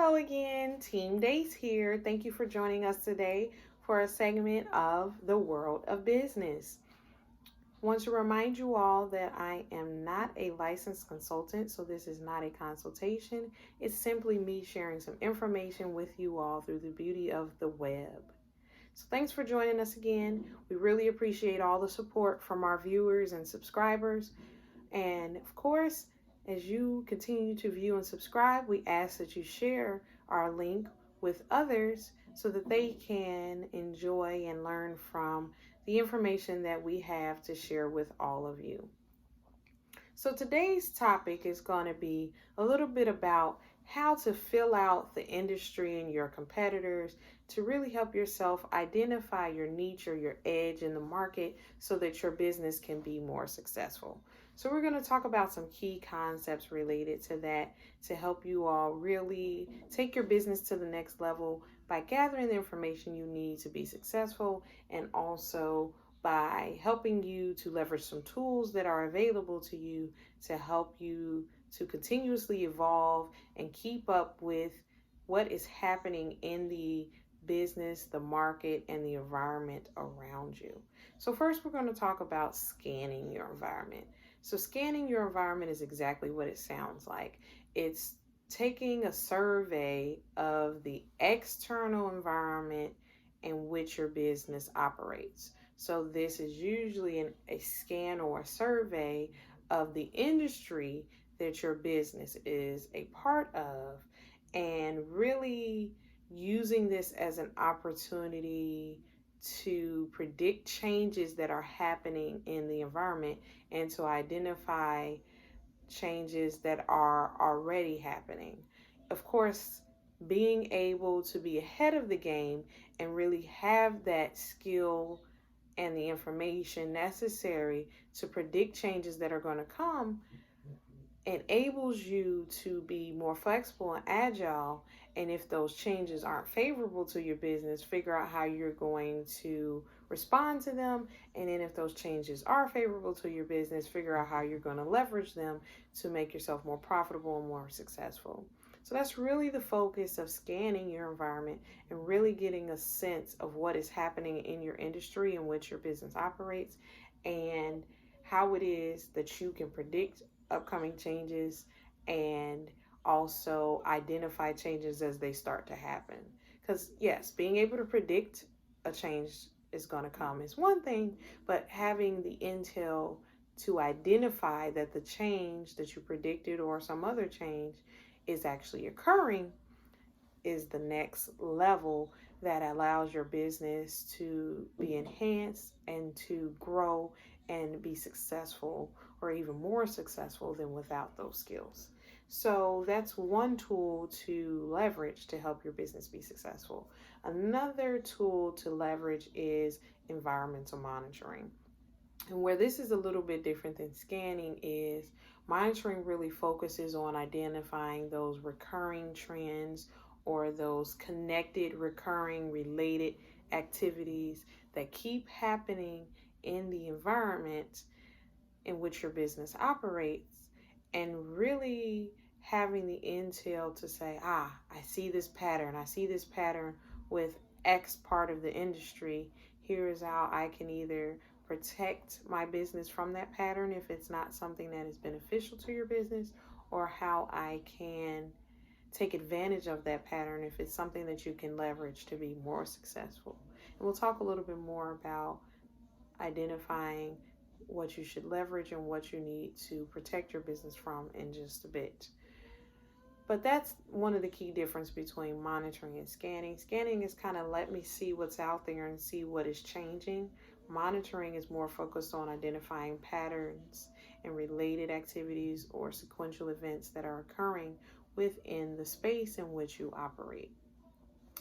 Hello again, Team Days here. Thank you for joining us today for a segment of the world of business. I want to remind you all that I am not a licensed consultant, so this is not a consultation. It's simply me sharing some information with you all through the beauty of the web. So thanks for joining us again. We really appreciate all the support from our viewers and subscribers. And of course, as you continue to view and subscribe, we ask that you share our link with others so that they can enjoy and learn from the information that we have to share with all of you. So today's topic is going to be a little bit about how to fill out the industry and your competitors to really help yourself identify your niche or your edge in the market so that your business can be more successful. So we're going to talk about some key concepts related to that to help you all really take your business to the next level by gathering the information you need to be successful, and also by helping you to leverage some tools that are available to you to help you to continuously evolve and keep up with what is happening in the business, the market, and the environment around you. So first, we're going to talk about scanning your environment. So scanning your environment is exactly what it sounds like. It's taking a survey of the external environment in which your business operates. So this is usually a scan or a survey of the industry that your business is a part of, and really using this as an opportunity to predict changes that are happening in the environment and to identify changes that are already happening. Of course, being able to be ahead of the game and really have that skill and the information necessary to predict changes that are going to come enables you to be more flexible and agile. And if those changes aren't favorable to your business, figure out how you're going to respond to them. And then if those changes are favorable to your business, figure out how you're going to leverage them to make yourself more profitable and more successful. So that's really the focus of scanning your environment and really getting a sense of what is happening in your industry in which your business operates, and how it is that you can predict upcoming changes and also identify changes as they start to happen. Because yes, being able to predict a change is going to come is one thing, but having the intel to identify that the change that you predicted or some other change is actually occurring is the next level that allows your business to be enhanced and to grow and be successful, or even more successful than without those skills. So that's one tool to leverage to help your business be successful. Another tool to leverage is environmental monitoring. And where this is a little bit different than scanning is monitoring really focuses on identifying those recurring trends or those connected, recurring, related activities that keep happening in the environment in which your business operates, and really having the intel to say, I see this pattern. I see this pattern with X part of the industry. Here is how I can either protect my business from that pattern if it's not something that is beneficial to your business, or how I can take advantage of that pattern if it's something that you can leverage to be more successful. And we'll talk a little bit more about identifying what you should leverage and what you need to protect your business from in just a bit. But that's one of the key differences between monitoring and scanning. Scanning is kind of let me see what's out there and see what is changing. Monitoring is more focused on identifying patterns and related activities or sequential events that are occurring within the space in which you operate.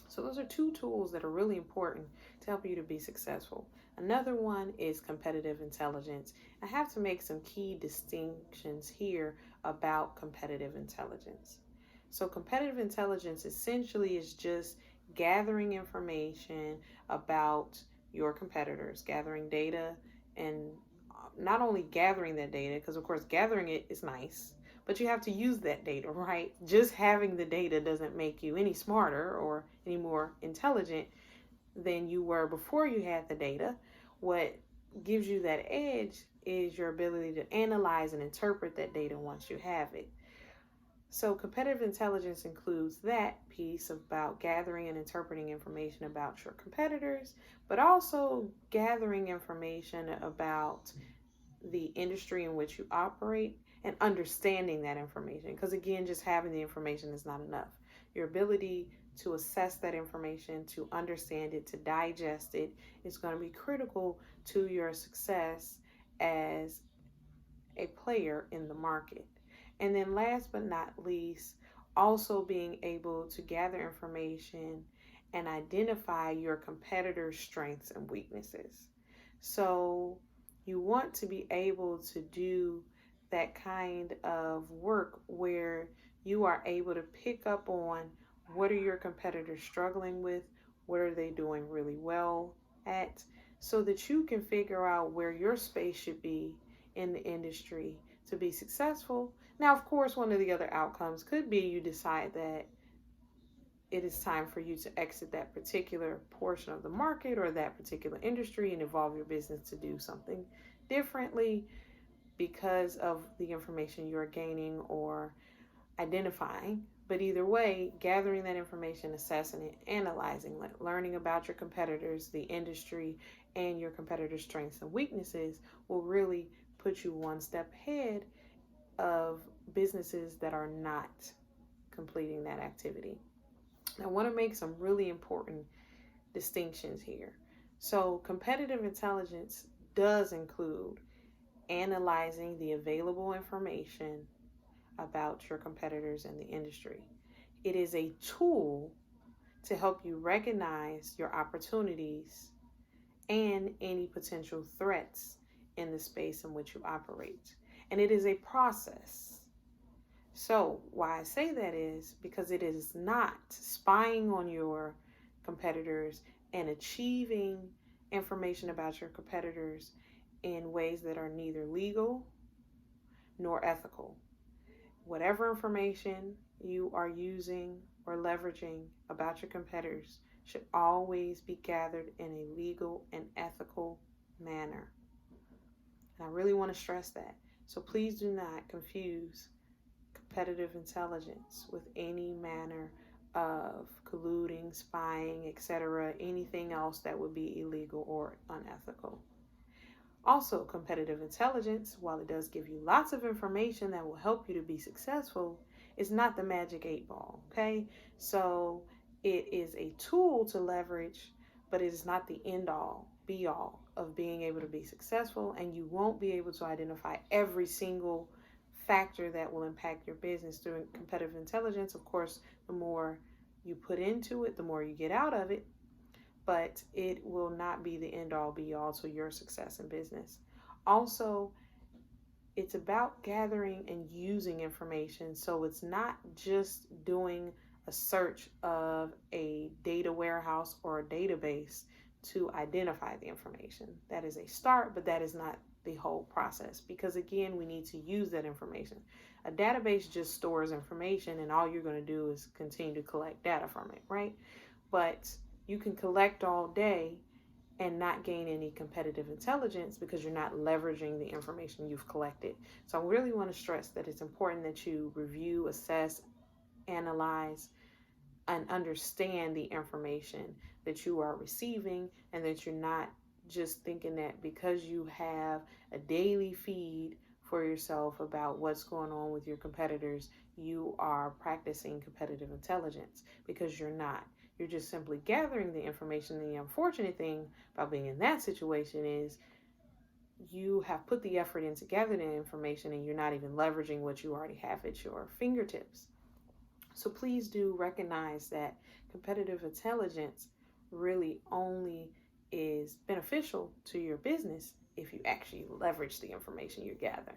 So those are two tools that are really important to help you to be successful. Another one is competitive intelligence. I have to make some key distinctions here about competitive intelligence. So competitive intelligence essentially is just gathering information about your competitors, gathering data, and not only gathering that data, because of course gathering it is nice, but you have to use that data, right? Just having the data doesn't make you any smarter or any more intelligent than you were before you had the data. What gives you that edge is your ability to analyze and interpret that data once you have it. So, competitive intelligence includes that piece about gathering and interpreting information about your competitors, but also gathering information about the industry in which you operate and understanding that information. Because, again, just having the information is not enough. Your ability to assess that information, to understand it, to digest it is going to be critical to your success as a player in the market. And then last but not least, also being able to gather information and identify your competitors' strengths and weaknesses. So you want to be able to do that kind of work where you are able to pick up on what are your competitors struggling with, what are they doing really well at, so that you can figure out where your space should be in the industry to be successful. Now, of course, one of the other outcomes could be you decide that it is time for you to exit that particular portion of the market or that particular industry and evolve your business to do something differently because of the information you're gaining or identifying. But either way, gathering that information, assessing it, analyzing, learning about your competitors, the industry, and your competitors' strengths and weaknesses will really put you one step ahead of businesses that are not completing that activity. I want to make some really important distinctions here. So, competitive intelligence does include analyzing the available information about your competitors in the industry. It is a tool to help you recognize your opportunities and any potential threats in the space in which you operate. And it is a process. So, why I say that is because it is not spying on your competitors and achieving information about your competitors in ways that are neither legal nor ethical. Whatever information you are using or leveraging about your competitors should always be gathered in a legal and ethical manner. And I really want to stress that. So please do not confuse competitive intelligence with any manner of colluding, spying, etc., anything else that would be illegal or unethical. Also, competitive intelligence, while it does give you lots of information that will help you to be successful, is not the magic 8 ball, okay? So it is a tool to leverage, but it is not the end all, be all of being able to be successful, and you won't be able to identify every single factor that will impact your business through competitive intelligence. Of course, the more you put into it, the more you get out of it, but it will not be the end all be all to your success in business. Also, it's about gathering and using information. So it's not just doing a search of a data warehouse or a database to identify the information. That is a start, but that is not the whole process, because again, we need to use that information. A database just stores information and all you're going to do is continue to collect data from it, right? But you can collect all day and not gain any competitive intelligence because you're not leveraging the information you've collected. So I really want to stress that it's important that you review, assess, analyze, and understand the information that you are receiving, and that you're not just thinking that because you have a daily feed for yourself about what's going on with your competitors, you are practicing competitive intelligence, because you're not. You're just simply gathering the information. The unfortunate thing about being in that situation is you have put the effort into gathering the information and you're not even leveraging what you already have at your fingertips. So please do recognize that competitive intelligence really only is beneficial to your business if you actually leverage the information you gather.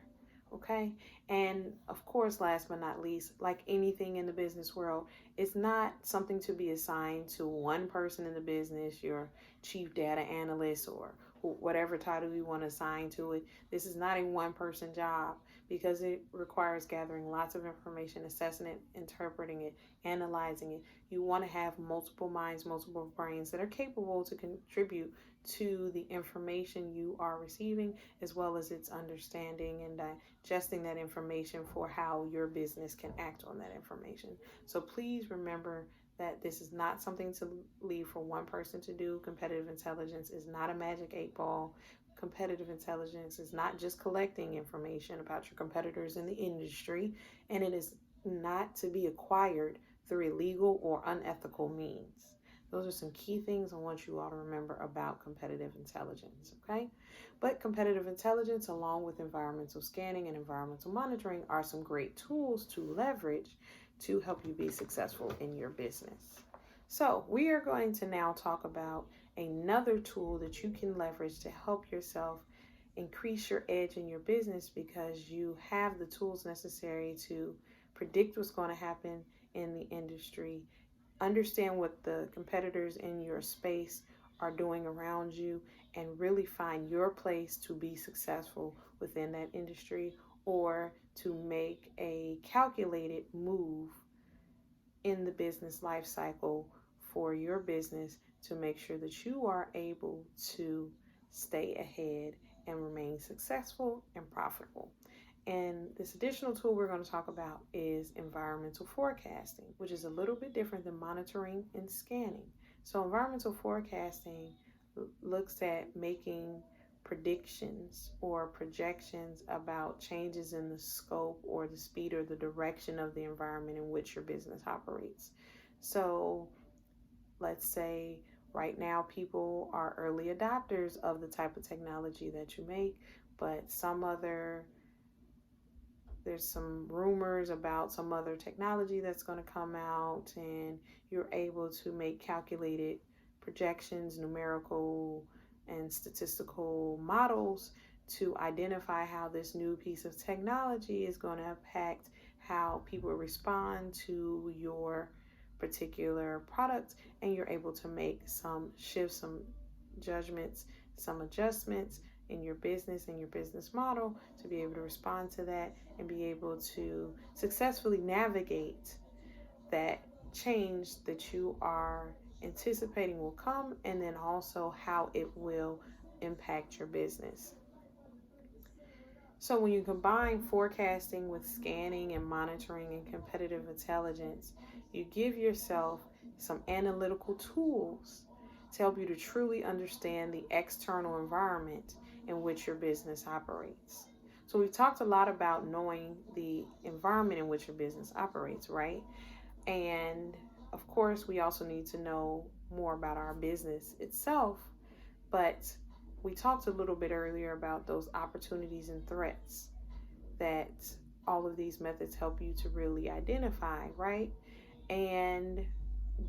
Okay? And of course, last but not least, like anything in the business world, it's not something to be assigned to one person in the business, your chief data analyst or whatever title you want to assign to it. This is not a one-person job, because it requires gathering lots of information, assessing it, interpreting it, analyzing it. You want to have multiple minds, multiple brains that are capable to contribute to the information you are receiving, as well as its understanding and digesting that information for how your business can act on that information. So please remember that this is not something to leave for one person to do. Competitive intelligence is not a magic 8 ball. Competitive intelligence is not just collecting information about your competitors in the industry, and it is not to be acquired through illegal or unethical means. Those are some key things I want you all to remember about competitive intelligence, okay? But competitive intelligence, along with environmental scanning and environmental monitoring, are some great tools to leverage to help you be successful in your business. So we are going to now talk about another tool that you can leverage to help yourself increase your edge in your business, because you have the tools necessary to predict what's going to happen in the industry, understand what the competitors in your space are doing around you, and really find your place to be successful within that industry, or to make a calculated move in the business life cycle for your business to make sure that you are able to stay ahead and remain successful and profitable. And this additional tool we're going to talk about is environmental forecasting, which is a little bit different than monitoring and scanning. So environmental forecasting looks at making predictions or projections about changes in the scope or the speed or the direction of the environment in which your business operates. So let's say right now people are early adopters of the type of technology that you make, but there's some rumors about some other technology that's going to come out, and you're able to make calculated projections, numerical and statistical models to identify how this new piece of technology is going to impact how people respond to your particular product, and you're able to make some shifts, some judgments, some adjustments in your business and your business model to be able to respond to that and be able to successfully navigate that change that you are anticipating will come, and then also how it will impact your business. So when you combine forecasting with scanning and monitoring and competitive intelligence, you give yourself some analytical tools to help you to truly understand the external environment in which your business operates. So we've talked a lot about knowing the environment in which your business operates, right? And of course, we also need to know more about our business itself, but we talked a little bit earlier about those opportunities and threats that all of these methods help you to really identify, right? And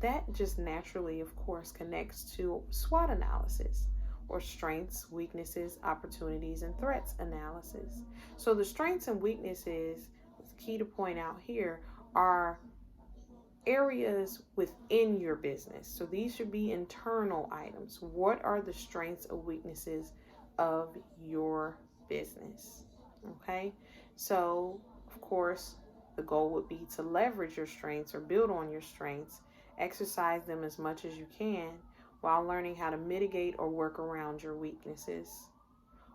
that just naturally, of course, connects to SWOT analysis, or strengths, weaknesses, opportunities, and threats analysis. So the strengths and weaknesses, it's key to point out here, are areas within your business. So these should be internal items. What are the strengths or weaknesses of your business? Okay, so of course the goal would be to leverage your strengths or build on your strengths, exercise them as much as you can, while learning how to mitigate or work around your weaknesses,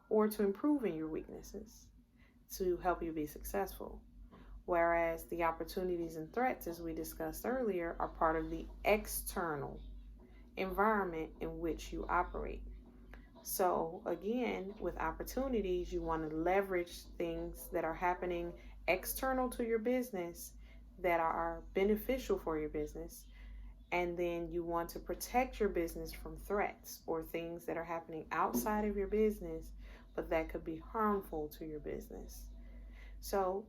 or to improve in your weaknesses to help you be successful. Whereas the opportunities and threats, as we discussed earlier, are part of the external environment in which you operate. So again, with opportunities, you want to leverage things that are happening external to your business that are beneficial for your business. And then you want to protect your business from threats or things that are happening outside of your business, but that could be harmful to your business. So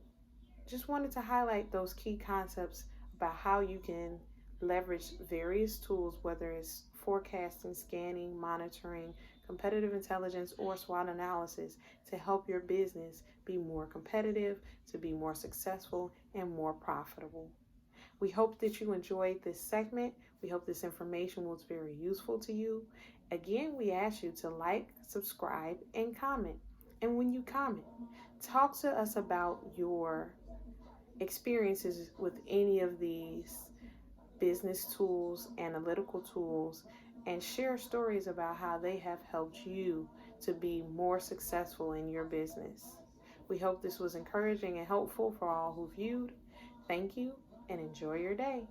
just wanted to highlight those key concepts about how you can leverage various tools, whether it's forecasting, scanning, monitoring, competitive intelligence, or SWOT analysis, to help your business be more competitive, to be more successful, and more profitable. We hope that you enjoyed this segment. We hope this information was very useful to you. Again, we ask you to like, subscribe, and comment. And when you comment, talk to us about your experiences with any of these business tools, analytical tools, and share stories about how they have helped you to be more successful in your business. We hope this was encouraging and helpful for all who viewed. Thank you and enjoy your day.